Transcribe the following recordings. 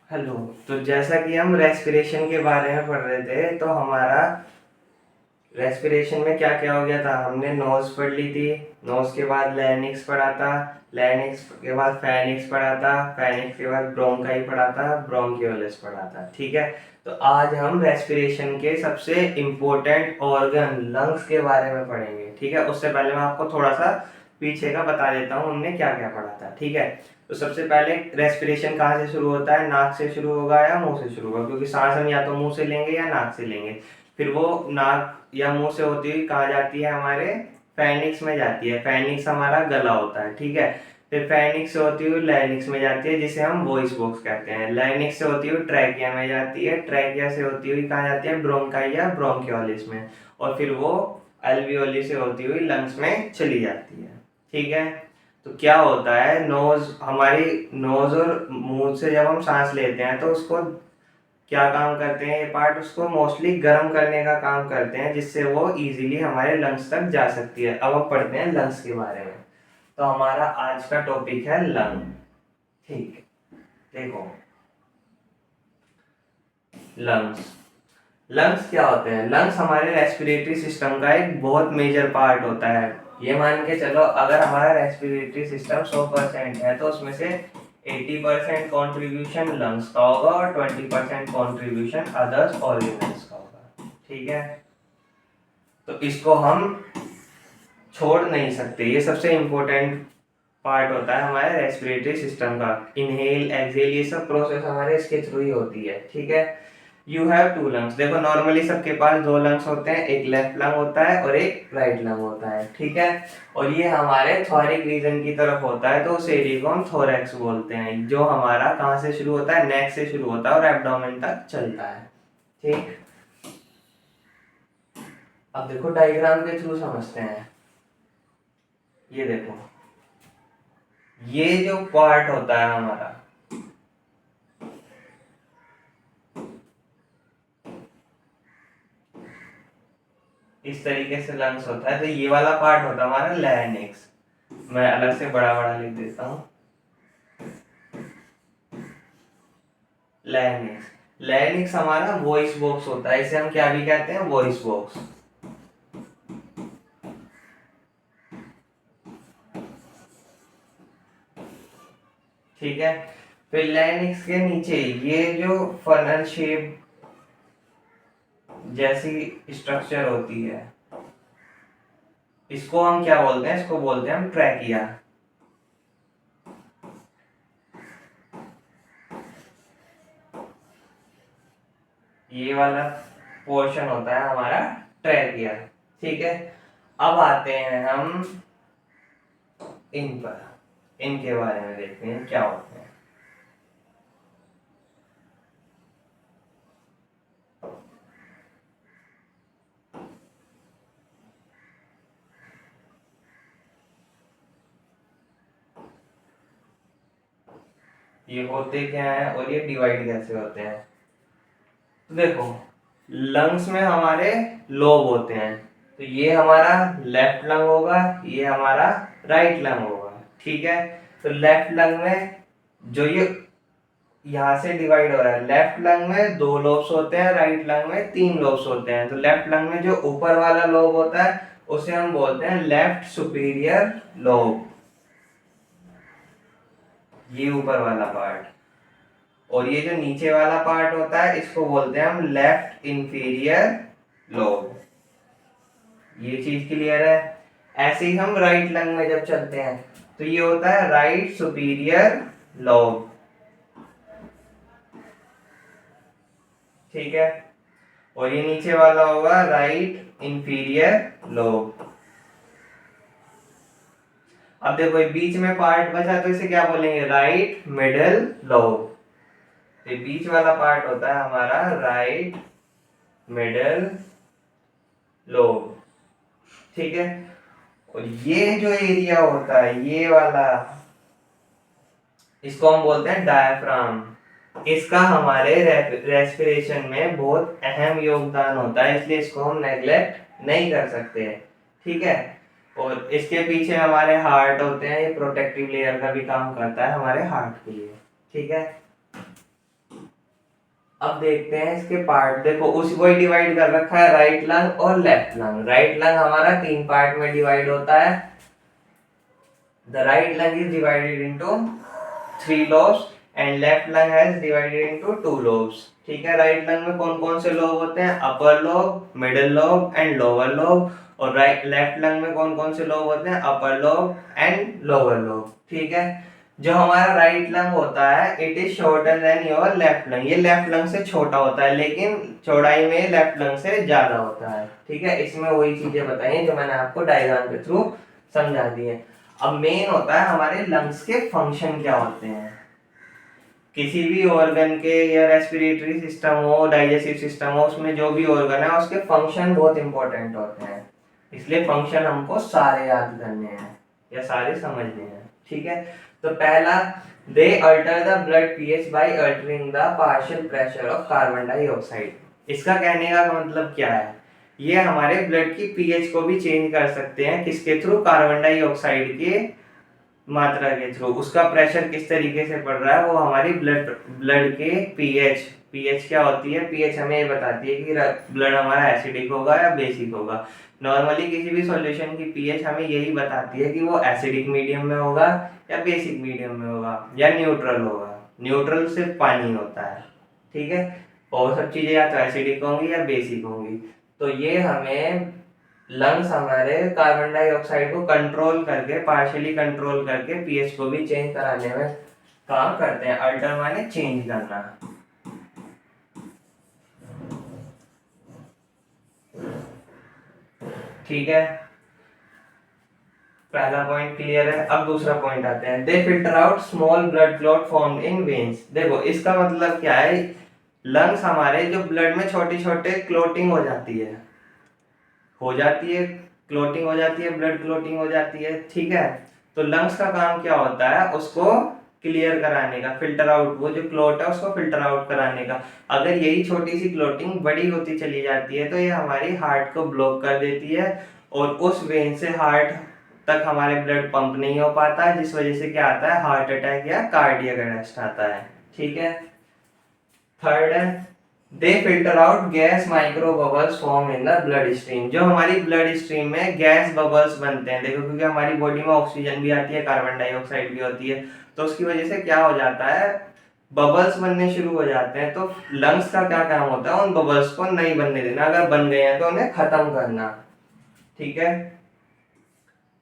Hello. तो जैसा कि हम रेस्पिरेशन के बारे में पढ़ रहे थे, तो हमारा रेस्पिरेशन में क्या क्या हो गया था। हमने नोज पढ़ ली थी, नोज के बाद लैरिंक्स पढ़ा था, लैरिंक्स के बाद फेनिक्स पढ़ा था, फेनिक्स के बाद ब्रोंकाई पढ़ा था, ब्रोंकियोलिस पढ़ा था। ठीक है। तो आज हम रेस्पिरेशन के सबसे इम्पोर्टेंट ऑर्गन लंग्स के बारे में पढ़ेंगे। ठीक है। उससे पहले मैं आपको थोड़ा सा पीछे का बता देता हूँ हमने क्या क्या पढ़ा था। ठीक है। तो सबसे पहले रेस्पिरेशन कहाँ से शुरू होता है? नाक से शुरू होगा या मुंह से शुरू होगा, क्योंकि सांस हम या तो मुंह से लेंगे या नाक से लेंगे। फिर वो नाक या मुंह से होती हुई कहाँ जाती है? हमारे फेनिक्स में जाती है। फेनिक्स हमारा गला होता है। ठीक है। फिर फेनिक्स से होती हुई लैरिंक्स में जाती है, जिसे हम वॉइस बॉक्स कहते हैं। लैरिंक्स से होती हुई ट्रैकिया में जाती है, ट्रैकिया से होती हुई कहाँ जाती है? ब्रोंकाई या ब्रोंकियोलिस में। और फिर वो अल्वियोली से होती हुई लंग्स में चली जाती है। ठीक है। तो क्या होता है, नोज हमारी नोज और मुंह से जब हम सांस लेते हैं तो उसको क्या काम करते हैं? ये पार्ट उसको मोस्टली गर्म करने का काम करते हैं, जिससे वो इजीली हमारे लंग्स तक जा सकती है। अब हम पढ़ते हैं लंग्स के बारे में। तो हमारा आज का टॉपिक है लंग। ठीक। देखो, लंग्स लंग्स क्या होते हैं? लंग्स हमारे रेस्पिरेटरी सिस्टम का एक बहुत मेजर पार्ट होता है। ये मान के चलो, अगर हमारा रेस्पिरेटरी सिस्टम 100% है तो उसमें से 80% कॉन्ट्रीब्यूशन लंग्स का होगा और 20% कॉन्ट्रीब्यूशन अदर्स ऑर्गेनल्स का होगा। ठीक है। तो इसको हम छोड़ नहीं सकते, ये सबसे इम्पोर्टेंट पार्ट होता है हमारे रेस्पिरेटरी सिस्टम का। इनहेल एक्सहेल ये सब प्रोसेस हमारे इसके थ्रू ही होती है। ठीक है। You have two lungs. देखो, नॉर्मली सबके पास दो लंग्स होते हैं, एक लेफ्ट लंग होता है और एक राइट लंग होता है। ठीक है। और ये हमारे थोरिक रीजन की तरफ होता है, तो उस एरिया को हम थोरैक्स बोलते हैं, जो हमारा कहाँ से शुरू होता है? नेक से शुरू होता है और एब्डोमेन तक चलता है। ठीक। अब देखो, डायग्राम के थ्रू समझते हैं। ये देखो, ये जो पार्ट होता है हमारा, इस तरीके से लंग्स होता है। तो ये वाला पार्ट होता है हमारा लैरिंक्स। मैं अलग से बड़ा बड़ा लिख देता हूँ। लैरिंक्स लैरिंक्स हमारा वॉइस बॉक्स होता है, इसे हम क्या भी कहते हैं? Voice box. ठीक है। फिर लैरिंक्स के नीचे ये जो फनल शेप जैसी स्ट्रक्चर होती है, इसको हम क्या बोलते हैं? इसको बोलते हैं हम ट्रैकिया। ये वाला पोर्शन होता है हमारा ट्रैकिया। ठीक है। अब आते हैं हम इन पर, इनके बारे में देखते हैं क्या होते हैं। ये होते क्या है और ये डिवाइड कैसे होते हैं? तो देखो, लंग्स में हमारे लोब होते हैं। तो ये हमारा लेफ्ट लंग होगा, ये हमारा राइट लंग होगा। ठीक है। तो लेफ्ट लंग में जो ये यहाँ से डिवाइड हो रहा है, लेफ्ट लंग में दो लोब्स होते हैं, राइट लंग में तीन लोब्स होते हैं। तो लेफ्ट लंग में जो ऊपर वाला लोब होता है उसे हम बोलते हैं लेफ्ट सुपीरियर लोब, ये ऊपर वाला पार्ट। और ये जो नीचे वाला पार्ट होता है इसको बोलते हैं हम लेफ्ट इंफीरियर लोब। ये चीज क्लियर है? ऐसे ही हम राइट लंग में जब चलते हैं तो ये होता है राइट सुपीरियर लोब। ठीक है। और ये नीचे वाला होगा राइट इंफीरियर लोब। अब देखो, ये बीच में पार्ट बचा तो इसे क्या बोलेंगे? Right middle lobe. ये बीच वाला पार्ट होता है हमारा राइट मिडल लोब। ठीक है। और ये जो एरिया होता है ये वाला, इसको हम बोलते हैं डायफ्राम। इसका हमारे रेस्पिरेशन में बहुत अहम योगदान होता है, इसलिए इसको हम नेग्लेक्ट नहीं कर सकते। ठीक है। और इसके पीछे हमारे हार्ट होते हैं, ये प्रोटेक्टिव लेयर का भी काम करता है हमारे हार्ट के लिए। ठीक है। अब देखते हैं इसके पार्ट। देखो उसी को ही डिवाइड कर रखा है, राइट लंग और लेफ्ट लंग। राइट लंग हमारा 3 पार्ट में डिवाइड होता है। The right lung is divided into 3 lobes and left lung has divided into 2 lobes। ठीक है, राइट लंग में कौन कौन से लोब होते हैं? Upper lobe, middle lobe and lower lobe. और राइट लेफ्ट लंग में कौन कौन से लोब होते हैं? Upper lobe and lower lobe. ठीक है, जो हमारा राइट लंग होता है it is shorter than your left lung. ये लेफ्ट लंग से छोटा होता है, लेकिन चौड़ाई में लेफ्ट लंग से ज्यादा होता है। ठीक है, इसमें वही चीजें बताई हैं जो मैंने आपको डायग्राम के थ्रू समझा दी है। अब मेन होता है हमारे लंग्स के फंक्शन क्या होते हैं। किसी भी ऑर्गन के, या रेस्पिरेटरी सिस्टम हो, डाइजेस्टिव सिस्टम हो, उसमें जो भी ऑर्गन है उसके फंक्शन बहुत इंपॉर्टेंट होते हैं। इसलिए फंक्शन हमको सारे याद करने हैं या सारे समझने हैं। ठीक है, तो पहला, they alter the blood pH by altering the partial pressure of carbon dioxide. इसका कहने का मतलब क्या है? ये हमारे ब्लड की पीएच को भी चेंज कर सकते हैं। किसके थ्रू? कार्बन डाइऑक्साइड के मात्रा के थ्रू। उसका प्रेशर किस तरीके से पड़ रहा है वो हमारी ब्लड ब्लड के पीएच। पीएच क्या होती है? पीएच हमें ये बताती है कि ब्लड हमारा एसिडिक होगा या बेसिक होगा। नॉर्मली किसी भी सॉल्यूशन की पीएच हमें यही बताती है कि वो एसिडिक मीडियम में होगा या बेसिक मीडियम में होगा या न्यूट्रल होगा। न्यूट्रल सिर्फ पानी होता है। ठीक है, और सब चीजें या तो एसिडिक होंगी या बेसिक होंगी। तो ये हमें लंग्स हमारे कार्बन डाइऑक्साइड को कंट्रोल करके, पार्शियली कंट्रोल करके पीएच को भी चेंज कराने में काम करते हैं। अल्टर माने चेंज करना। ठीक है, पहला पॉइंट क्लियर है। अब दूसरा पॉइंट आते हैं, they filter out small blood clot formed in veins. देखो इसका मतलब क्या है? लंग्स हमारे जो ब्लड में छोटे छोटे क्लोटिंग हो जाती है, क्लोटिंग हो जाती है, ब्लड क्लोटिंग हो जाती है। ठीक है, तो लंग्स का काम क्या होता है? उसको क्लियर कराने का, फिल्टर आउट, वो जो क्लोट है उसको फिल्टर आउट कराने का। अगर यही छोटी सी क्लोटिंग बड़ी होती चली जाती है तो ये हमारी हार्ट को ब्लॉक कर देती है, और उस वेन से हार्ट तक हमारे ब्लड पंप नहीं हो पाता, जिस वजह से क्या आता है? हार्ट अटैक या कार्डियक अरेस्ट आता है। ठीक है, थर्ड है, they filter out gas micro bubbles form in the blood stream. जो हमारी ब्लड स्ट्रीम में गैस बबल्स बनते हैं, देखो क्योंकि हमारी बॉडी में ऑक्सीजन भी आती है, कार्बन डाइऑक्साइड भी होती है, तो उसकी वजह से क्या हो जाता है? बबल्स बनने शुरू हो जाते हैं। तो लंग्स का क्या काम होता है? उन बबल्स को नहीं बनने देना, अगर बन गए हैं तो उन्हें खत्म करना। ठीक है,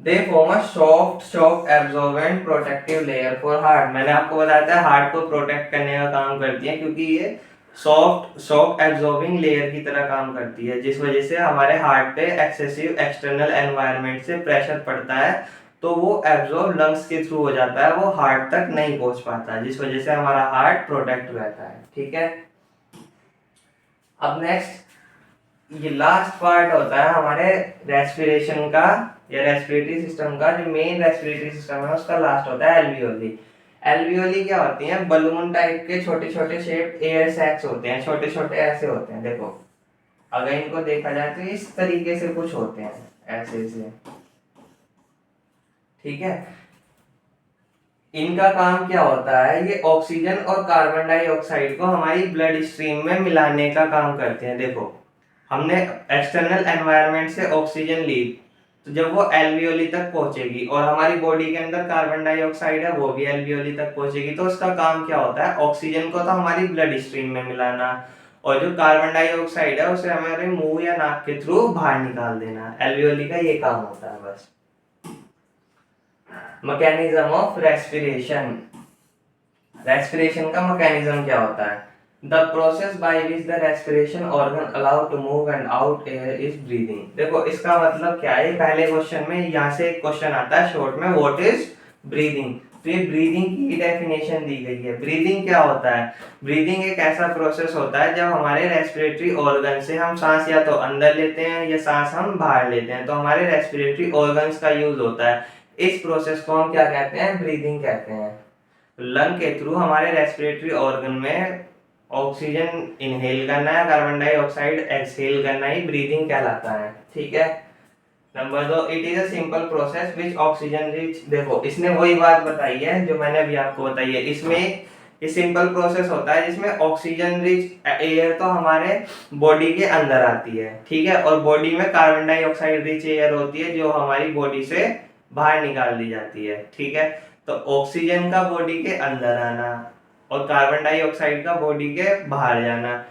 they form a soft shock absorbent protective layer for heart. मैंने आपको बताया था हार्ट को प्रोटेक्ट करने का काम करती है, क्योंकि ये सॉफ्ट शॉक एब्जॉर्बिंग लेयर की तरह काम करती है, जिस वजह से हमारे हार्ट पे एक्सेसिव एक्सटर्नल एनवायरनमेंट से प्रेशर पड़ता है तो वो एब्जॉर्ब लंग्स के थ्रू हो जाता है, वो हार्ट तक नहीं पहुंच पाता, जिस वजह से हमारा हार्ट प्रोटेक्ट रहता है। ठीक है, अब नेक्स्ट, ये लास्ट पार्ट होता है हमारे रेस्पिरेशन का या रेस्पिरेटरी सिस्टम का। जो मेन रेस्पिरेटरी सिस्टम है उसका लास्ट होता है एल्वियोली। एल्वियोली क्या होती हैं? बलून टाइप के छोटे छोटे शेप एयर सैक्स होते हैं, छोटे छोटे ऐसे होते हैं। देखो अगर इनको देखा जाए तो इस तरीके से कुछ होते हैं, ऐसे से। ठीक है, इनका काम क्या होता है? ये ऑक्सीजन और कार्बन डाइऑक्साइड को हमारी ब्लड स्ट्रीम में मिलाने का काम करते हैं। देखो हमने एक्सटर्नल एनवायरनमेंट से ऑक्सीजन ली, तो जब वो एल्वियोली तक पहुंचेगी और हमारी बॉडी के अंदर कार्बन डाइऑक्साइड है वो भी एल्वियोली तक पहुंचेगी, तो उसका काम क्या होता है? ऑक्सीजन को तो हमारी ब्लड स्ट्रीम में मिलाना, और जो कार्बन डाइऑक्साइड है उसे हमारे मुंह या नाक के थ्रू बाहर निकाल देना। एल्वियोली का ये काम होता है बस। Mechanism of respiration. रेस्पिरेशन का मैकेनिज्म क्या होता है? The process by which the respiration organ allow to move and out air is breathing. देखो इसका मतलब क्या है? पहले क्वेश्चन में यहाँ से एक क्वेश्चन आता है शॉर्ट में, व्हाट इज ब्रीदिंग। तो ये ब्रीदिंग की डेफिनेशन दी गई है। ब्रीदिंग क्या होता है? ब्रीदिंग एक ऐसा प्रोसेस होता है जब हमारे रेस्पिरेटरी ऑर्गन से हम सांस या तो अंदर लेते हैं या सांस हम बाहर लेते हैं, तो हमारे रेस्पिरेटरी ऑर्गन्स का यूज होता है। इस प्रोसेस को हम क्या कहते हैं? ब्रीदिंग कहते हैं। लंग के थ्रू हमारे रेस्पिरेटरी ऑर्गन में ऑक्सीजन इनहेल करना है, कार्बन डाइऑक्साइड एक्सहेल करना ही ब्रीदिंग कहलाता है। ठीक है, number 2, it is a simple process which oxygen rich. देखो इसने वही बात बताई है जो मैंने अभी आपको बताई है। इसमें ये सिंपल प्रोसेस होता है जिसमें ऑक्सीजन रिच एयर तो हमारे बॉडी के अंदर आती है, ठीक है, और बॉडी में कार्बन डाइऑक्साइड रिच एयर होती है जो हमारी बॉडी से बाहर निकाल दी जाती है, ठीक है। तो ऑक्सीजन का बॉडी के अंदर आना और कार्बन डाइऑक्साइड का बॉडी के बाहर जाना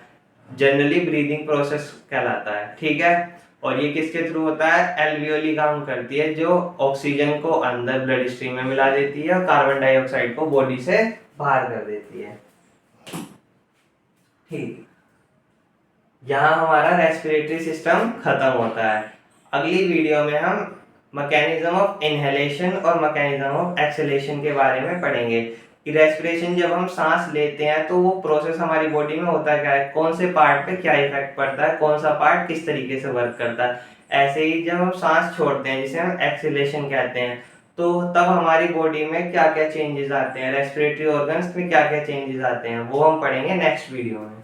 जनरली ब्रीदिंग प्रोसेस कहलाता है, ठीक है। और ये किसके थ्रू होता है, एल्वियोली काम करती है जो ऑक्सीजन को अंदर ब्लड स्ट्रीम में मिला देती है और कार्बन डाइऑक्साइड को बॉडी से बाहर कर देती है, ठीक। यहाँ हमारा रेस्पिरेटरी सिस्टम खत्म होता है। अगली वीडियो में हम मैकेनिज्म ऑफ इनहेलेशन और मैकेनिज्म ऑफ एक्सहेलेशन के बारे में पढ़ेंगे कि रेस्पिरेशन जब हम सांस लेते हैं तो वो प्रोसेस हमारी बॉडी में होता क्या है, कौन से पार्ट पे क्या इफेक्ट पड़ता है, कौन सा पार्ट किस तरीके से वर्क करता है। ऐसे ही जब हम सांस छोड़ते हैं जिसे हम एक्सहेलेशन कहते हैं तो तब हमारी बॉडी में क्या क्या चेंजेस आते हैं, रेस्पिरेटरी ऑर्गन्स में क्या क्या चेंजेस आते हैं, वो हम पढ़ेंगे नेक्स्ट वीडियो में।